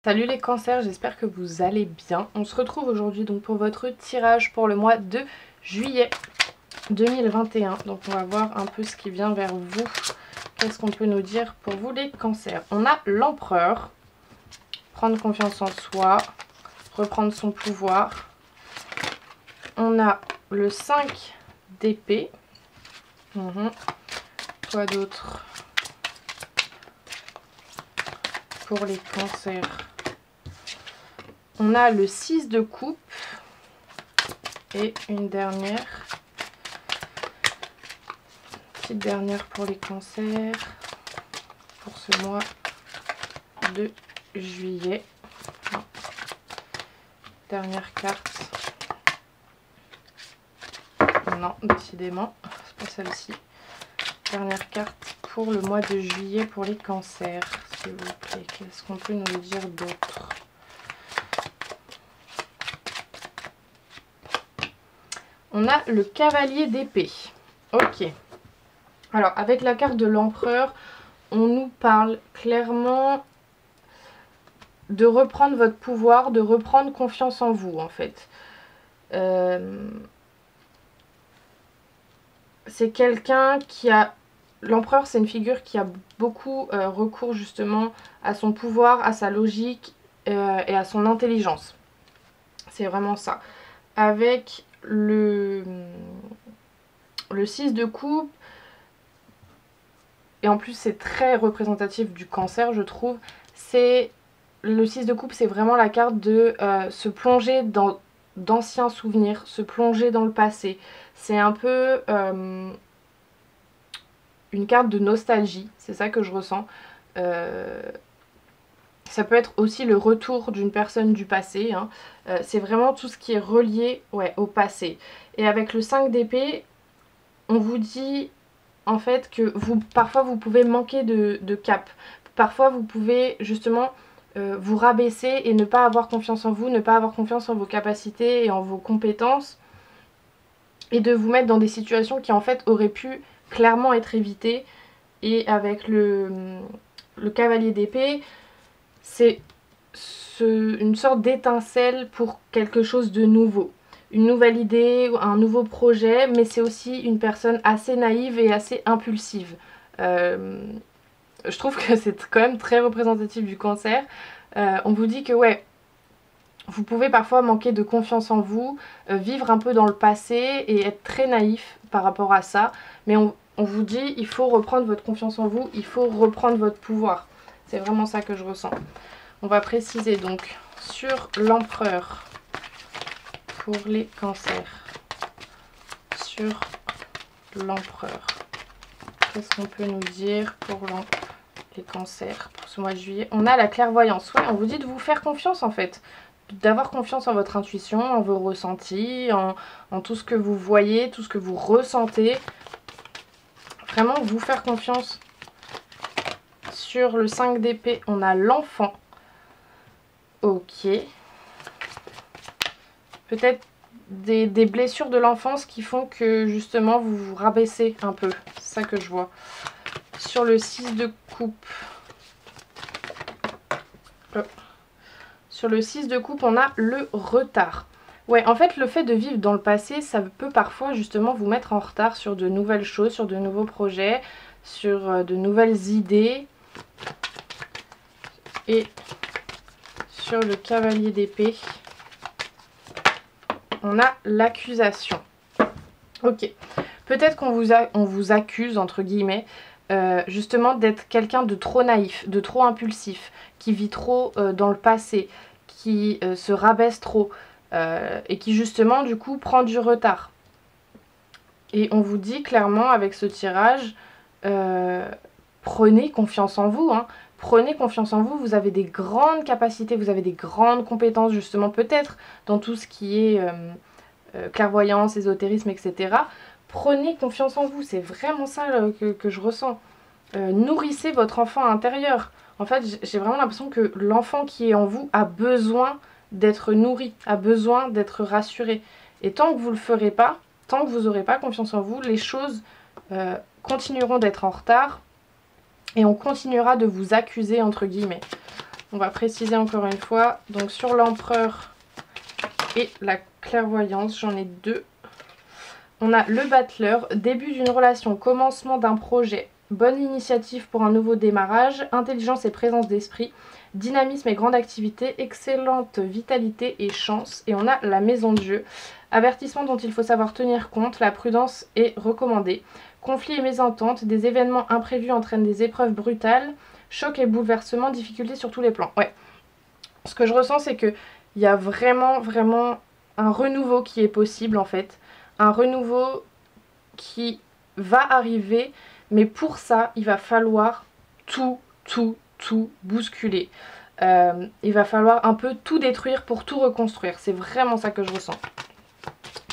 Salut les cancers, j'espère que vous allez bien. On se retrouve aujourd'hui donc pour votre tirage pour le mois de juillet 2021. Donc on va voir un peu ce qui vient vers vous. Qu'est-ce qu'on peut nous dire pour vous les cancers? On a l'empereur, prendre confiance en soi, reprendre son pouvoir. On a le 5 d'épée. Quoi d'autre pour les cancers? On a le 6 de coupe et une dernière, petite dernière pour les cancers pour ce mois de juillet. Dernière carte. Non, décidément, c'est pas celle-ci. Dernière carte pour le mois de juillet pour les cancers, s'il vous plaît. Qu'est-ce qu'on peut nous dire d'autre? On a le cavalier d'épée. Ok. Alors, avec la carte de l'empereur, on nous parle clairement de reprendre votre pouvoir, de reprendre confiance en vous, en fait. C'est quelqu'un qui a... L'empereur, c'est une figure qui a beaucoup recours justement à son pouvoir, à sa logique et à son intelligence. C'est vraiment ça. Avec le 6 de coupe, et en plus c'est très représentatif du cancer, je trouve. C'est le 6 de coupe, c'est vraiment la carte de se plonger dans d'anciens souvenirs, se plonger dans le passé. C'est un peu une carte de nostalgie, c'est ça que je ressens. Ça peut être aussi le retour d'une personne du passé. Hein. C'est vraiment tout ce qui est relié au passé. Et avec le 5 d'épée, on vous dit en fait que parfois vous pouvez manquer de cap. Parfois vous pouvez justement vous rabaisser et ne pas avoir confiance en vous, ne pas avoir confiance en vos capacités et en vos compétences. Et de vous mettre dans des situations qui en fait auraient pu clairement être évitées. Et avec le cavalier d'épée, c'est une sorte d'étincelle pour quelque chose de nouveau. Une nouvelle idée, un nouveau projet, mais c'est aussi une personne assez naïve et assez impulsive. Je trouve que c'est quand même très représentatif du cancer. On vous dit que vous pouvez parfois manquer de confiance en vous, vivre un peu dans le passé et être très naïf par rapport à ça. Mais on vous dit il faut reprendre votre confiance en vous, il faut reprendre votre pouvoir. C'est vraiment ça que je ressens. On va préciser donc sur l'empereur pour les cancers. Sur l'empereur. Qu'est-ce qu'on peut nous dire pour les cancers pour ce mois de juillet? On a la clairvoyance. Ouais, on vous dit de vous faire confiance en fait. D'avoir confiance en votre intuition, en vos ressentis, en tout ce que vous voyez, tout ce que vous ressentez. Vraiment vous faire confiance. Sur le 5 d'épée, on a l'enfant. Ok. Peut-être des blessures de l'enfance qui font que justement vous vous rabaissez un peu. C'est ça que je vois. Sur le 6 de coupe. Sur le 6 de coupe, on a le retard. Ouais, en fait, le fait de vivre dans le passé, ça peut parfois justement vous mettre en retard sur de nouvelles choses, sur de nouveaux projets, sur de nouvelles idées. Et sur le cavalier d'épée, on a l'accusation. Ok. Peut-être qu'on vous accuse, entre guillemets, justement d'être quelqu'un de trop naïf, de trop impulsif, qui vit trop dans le passé, qui se rabaisse trop, et qui justement, du coup, prend du retard. Et on vous dit clairement, avec ce tirage, prenez confiance en vous, hein. Prenez confiance en vous, vous avez des grandes capacités, vous avez des grandes compétences justement peut-être dans tout ce qui est clairvoyance, ésotérisme, etc. Prenez confiance en vous, c'est vraiment ça que je ressens. Nourrissez votre enfant intérieur. En fait, j'ai vraiment l'impression que l'enfant qui est en vous a besoin d'être nourri, a besoin d'être rassuré. Et tant que vous ne le ferez pas, tant que vous n'aurez pas confiance en vous, les choses continueront d'être en retard. Et on continuera de vous accuser, entre guillemets. On va préciser encore une fois. Donc sur l'empereur et la clairvoyance, j'en ai deux. On a le battleur, début d'une relation, commencement d'un projet, bonne initiative pour un nouveau démarrage, intelligence et présence d'esprit, dynamisme et grande activité, excellente vitalité et chance. Et on a la maison de jeu, avertissement dont il faut savoir tenir compte, la prudence est recommandée, conflits et mésententes, des événements imprévus entraînent des épreuves brutales, choc et bouleversement, difficultés sur tous les plans. Ouais, ce que je ressens c'est qu'il y a vraiment un renouveau qui est possible en fait. Un renouveau qui va arriver, mais pour ça, il va falloir tout bousculer. Il va falloir un peu tout détruire pour tout reconstruire. C'est vraiment ça que je ressens.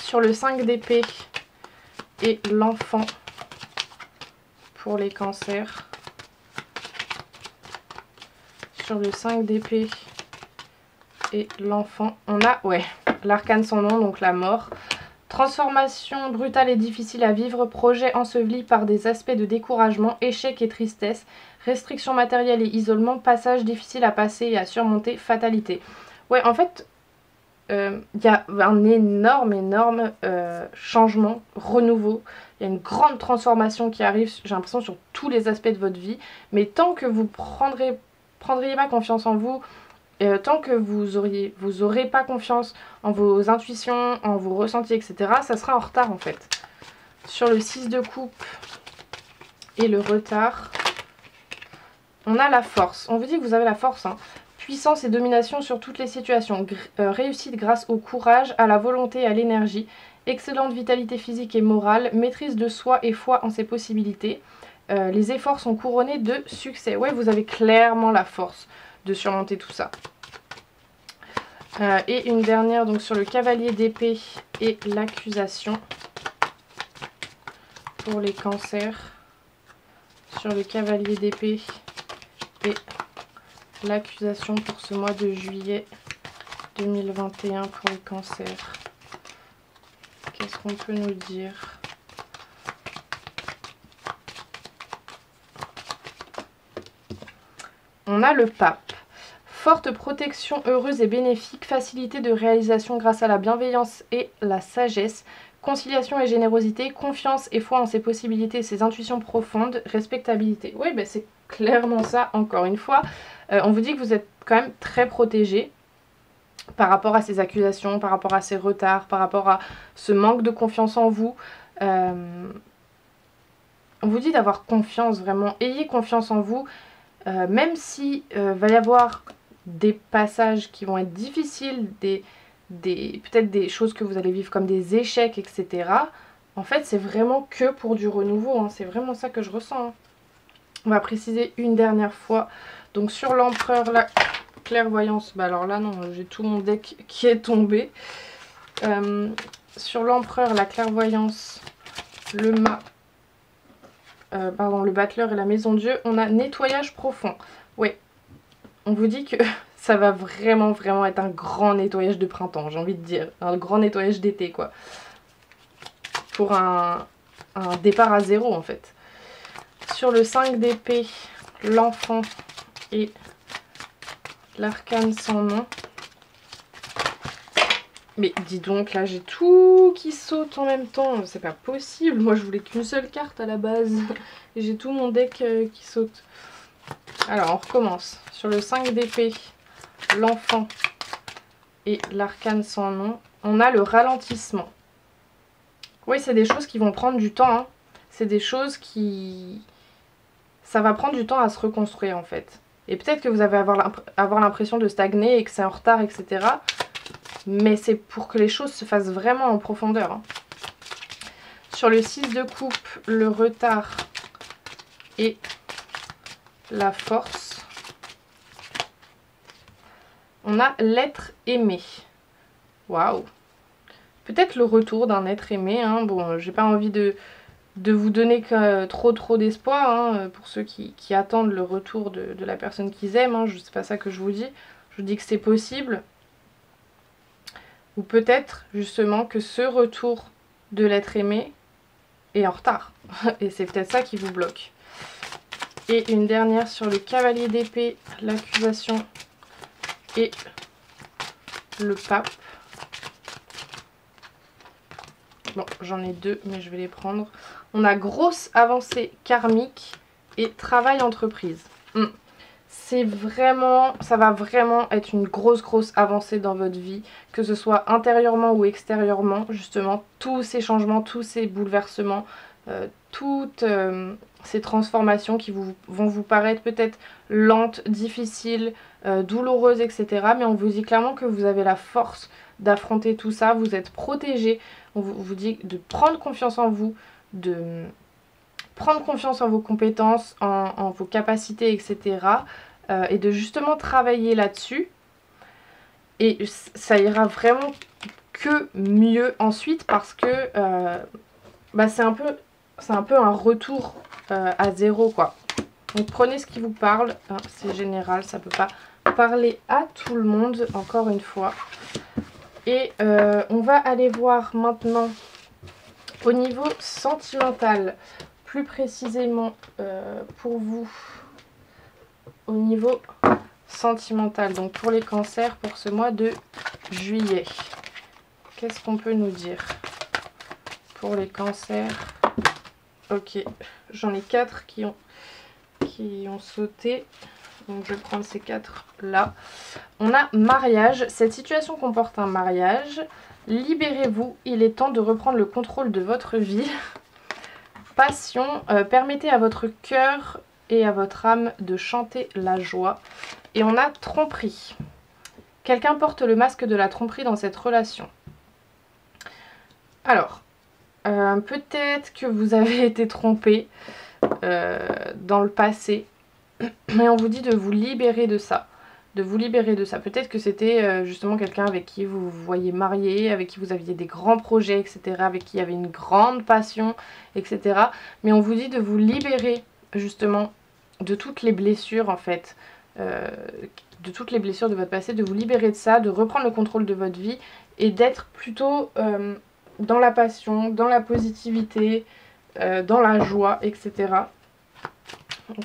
Sur le 5 d'épée et l'enfant pour les cancers. Sur le 5 d'épée et l'enfant, on a, ouais, l'arcane sans nom, donc la mort. Transformation brutale et difficile à vivre, projet enseveli par des aspects de découragement, échec et tristesse, restriction matérielle et isolement, passage difficile à passer et à surmonter, fatalité. Ouais, en fait, y a un énorme changement, renouveau. Il y a une grande transformation qui arrive, j'ai l'impression, sur tous les aspects de votre vie. Mais tant que vous prendriez pas confiance en vous, tant que vous aurez pas confiance en vos intuitions, en vos ressentis, etc., ça sera en retard en fait. Sur le 6 de coupe et le retard, on a la force. On vous dit que vous avez la force, hein. Puissance et domination sur toutes les situations. Réussite grâce au courage, à la volonté et à l'énergie. Excellente vitalité physique et morale. Maîtrise de soi et foi en ses possibilités. Les efforts sont couronnés de succès. Ouais, vous avez clairement la force de surmonter tout ça. Et une dernière donc sur le cavalier d'épée et l'accusation pour les cancers. Sur le cavalier d'épée et l'accusation pour ce mois de juillet 2021 pour les cancers. Qu'est-ce qu'on peut nous dire ? On a le pape. Forte protection heureuse et bénéfique, facilité de réalisation grâce à la bienveillance et la sagesse, conciliation et générosité, confiance et foi en ses possibilités et ses intuitions profondes, respectabilité. Oui, ben c'est clairement ça, encore une fois. On vous dit que vous êtes quand même très protégé par rapport à ces accusations, par rapport à ces retards, par rapport à ce manque de confiance en vous. On vous dit d'avoir confiance, vraiment. Ayez confiance en vous. Même si va y avoir des passages qui vont être difficiles, peut-être des choses que vous allez vivre comme des échecs, etc. En fait, c'est vraiment que pour du renouveau, hein. C'est vraiment ça que je ressens, hein. On va préciser une dernière fois. Donc sur l'empereur, la clairvoyance, bah alors là non, j'ai tout mon deck qui est tombé. Sur l'empereur, la clairvoyance, le battleur et la maison de Dieu, on a nettoyage profond. Oui, on vous dit que ça va vraiment être un grand nettoyage de printemps, j'ai envie de dire. Un grand nettoyage d'été, quoi. Pour un départ à zéro, en fait. Sur le 5 d'épée, l'enfant et l'arcane sans nom. Mais dis donc, là j'ai tout qui saute en même temps, c'est pas possible. Moi je voulais qu'une seule carte à la base. Et j'ai tout mon deck qui saute. Alors on recommence. Sur le 5 d'épée, l'enfant et l'arcane sans nom, on a le ralentissement. Oui, c'est des choses qui vont prendre du temps, hein. C'est des choses qui... Ça va prendre du temps à se reconstruire en fait. Et peut-être que vous allez avoir l'impression de stagner et que c'est en retard, etc. Mais c'est pour que les choses se fassent vraiment en profondeur, hein. Sur le 6 de coupe, le retard et la force, on a l'être aimé. Waouh! Peut-être le retour d'un être aimé, hein. Bon, j'ai pas envie de vous donner que trop d'espoir, hein, pour ceux qui attendent le retour de la personne qu'ils aiment, hein. C'est pas ça que je vous dis. Je vous dis que c'est possible. Ou peut-être justement que ce retour de l'être aimé est en retard. Et c'est peut-être ça qui vous bloque. Et une dernière sur le cavalier d'épée, l'accusation et le pape. Bon, j'en ai deux, mais je vais les prendre. On a grosse avancée karmique et travail entreprise. C'est vraiment, ça va vraiment être une grosse avancée dans votre vie, que ce soit intérieurement ou extérieurement, justement, tous ces changements, tous ces bouleversements, toutes ces transformations qui vont vous paraître peut-être lentes, difficiles, douloureuses, etc. Mais on vous dit clairement que vous avez la force d'affronter tout ça, vous êtes protégé. On vous dit de prendre confiance en vous, de prendre confiance en vos compétences, en vos capacités, etc. Et de justement travailler là-dessus. Et ça ira vraiment que mieux ensuite parce que c'est un peu un retour à zéro, quoi. Donc prenez ce qui vous parle, hein, c'est général, ça peut pas parler à tout le monde, encore une fois. Et on va aller voir maintenant au niveau sentimental, plus précisément pour vous, au niveau sentimental, donc pour les cancers pour ce mois de juillet. Qu'est-ce qu'on peut nous dire pour les cancers? Ok, j'en ai 4 qui ont sauté. Donc je vais prendre ces 4 là. On a mariage. Cette situation comporte un mariage. Libérez-vous, il est temps de reprendre le contrôle de votre vie. Passion, permettez à votre cœur et à votre âme de chanter la joie. Et on a tromperie. Quelqu'un porte le masque de la tromperie dans cette relation. Alors, peut-être que vous avez été trompé dans le passé. Mais on vous dit de vous libérer de ça. De vous libérer de ça. Peut-être que c'était justement quelqu'un avec qui vous vous voyez marié, avec qui vous aviez des grands projets, etc. Avec qui il y avait une grande passion, etc. Mais on vous dit de vous libérer justement de toutes les blessures en fait. De toutes les blessures de votre passé, de vous libérer de ça, de reprendre le contrôle de votre vie et d'être plutôt dans la passion, dans la positivité, dans la joie, etc.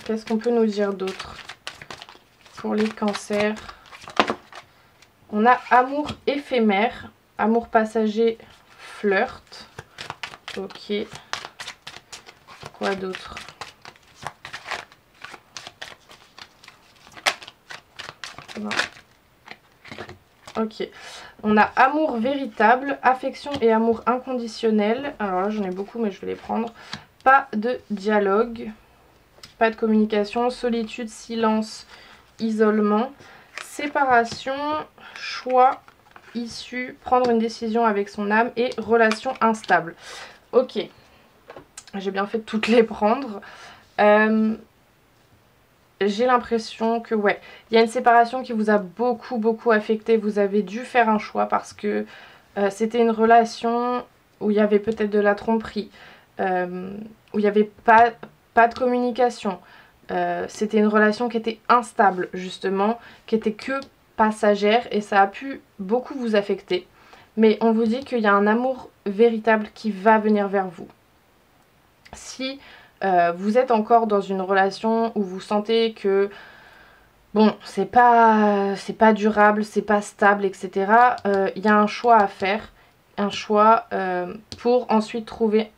Qu'est-ce qu'on peut nous dire d'autre pour les cancers? On a amour éphémère, amour passager, flirt. Ok. Quoi d'autre? Non. Ok. On a amour véritable, affection et amour inconditionnel. Alors là, j'en ai beaucoup, mais je vais les prendre. Pas de dialogue. Pas de communication, solitude, silence, isolement, séparation, choix, issue, prendre une décision avec son âme et relation instable. Ok, j'ai bien fait de toutes les prendre. J'ai l'impression que ouais, il y a une séparation qui vous a beaucoup affecté. Vous avez dû faire un choix parce que c'était une relation où il y avait peut-être de la tromperie, où il n'y avait pas de communication. C'était une relation qui était instable justement, qui était que passagère et ça a pu beaucoup vous affecter. Mais on vous dit qu'il y a un amour véritable qui va venir vers vous. Si vous êtes encore dans une relation où vous sentez que bon, c'est pas durable, c'est pas stable, etc. Il y a un choix à faire, un choix pour ensuite trouver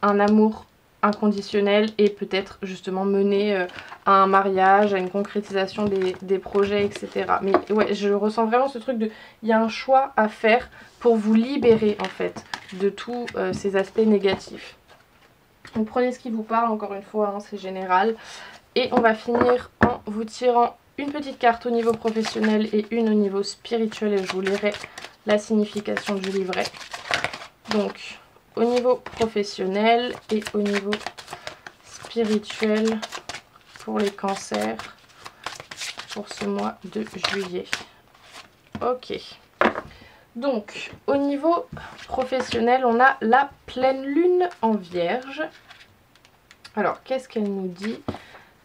un amour inconditionnel et peut-être justement mener à un mariage, à une concrétisation des projets, etc. Mais ouais, je ressens vraiment ce truc de, il y a un choix à faire pour vous libérer en fait de tous ces aspects négatifs. Donc prenez ce qui vous parle, encore une fois, hein, c'est général. Et on va finir en vous tirant une petite carte au niveau professionnel et une au niveau spirituel et je vous lirai la signification du livret. Donc au niveau professionnel et au niveau spirituel pour les cancers pour ce mois de juillet. Ok. Donc au niveau professionnel, on a la pleine lune en vierge. Alors qu'est-ce qu'elle nous dit,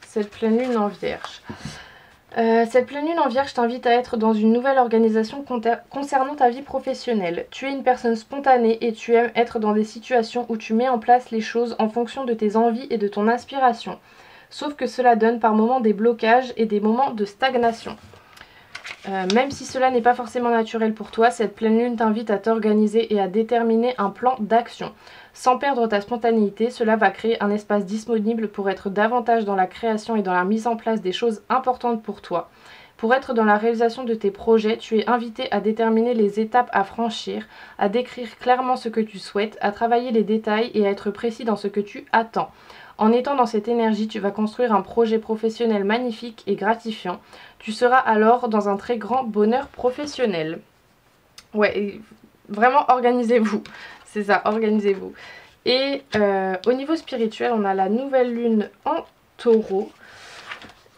cette pleine lune en vierge? Cette pleine lune en vierge t'invite à être dans une nouvelle organisation concernant ta vie professionnelle. Tu es une personne spontanée et tu aimes être dans des situations où tu mets en place les choses en fonction de tes envies et de ton inspiration. Sauf que cela donne par moments des blocages et des moments de stagnation. Même si cela n'est pas forcément naturel pour toi, cette pleine lune t'invite à t'organiser et à déterminer un plan d'action. Sans perdre ta spontanéité, cela va créer un espace disponible pour être davantage dans la création et dans la mise en place des choses importantes pour toi. Pour être dans la réalisation de tes projets, tu es invité à déterminer les étapes à franchir, à décrire clairement ce que tu souhaites, à travailler les détails et à être précis dans ce que tu attends. En étant dans cette énergie, tu vas construire un projet professionnel magnifique et gratifiant. Tu seras alors dans un très grand bonheur professionnel. Ouais, vraiment organisez-vous. C'est ça, organisez-vous. Et au niveau spirituel, on a la nouvelle lune en taureau.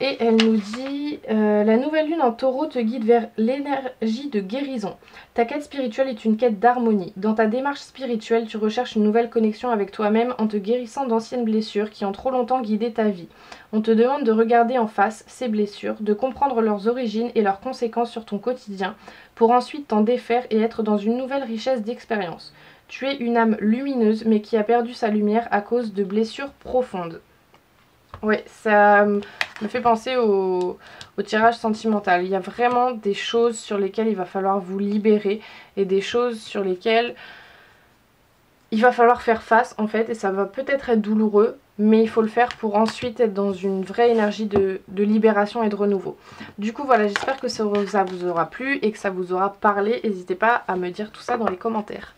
Et elle nous dit la nouvelle lune en taureau te guide vers l'énergie de guérison. Ta quête spirituelle est une quête d'harmonie. Dans ta démarche spirituelle, tu recherches une nouvelle connexion avec toi-même en te guérissant d'anciennes blessures qui ont trop longtemps guidé ta vie. On te demande de regarder en face ces blessures, de comprendre leurs origines et leurs conséquences sur ton quotidien, pour ensuite t'en défaire et être dans une nouvelle richesse d'expérience. Tu es une âme lumineuse mais qui a perdu sa lumière à cause de blessures profondes. Ouais, ça me fait penser au tirage sentimental. Il y a vraiment des choses sur lesquelles il va falloir vous libérer et des choses sur lesquelles il va falloir faire face en fait, et ça va peut-être être douloureux, mais il faut le faire pour ensuite être dans une vraie énergie de libération et de renouveau. Du coup voilà, j'espère que ça vous aura plu et que ça vous aura parlé. N'hésitez pas à me dire tout ça dans les commentaires.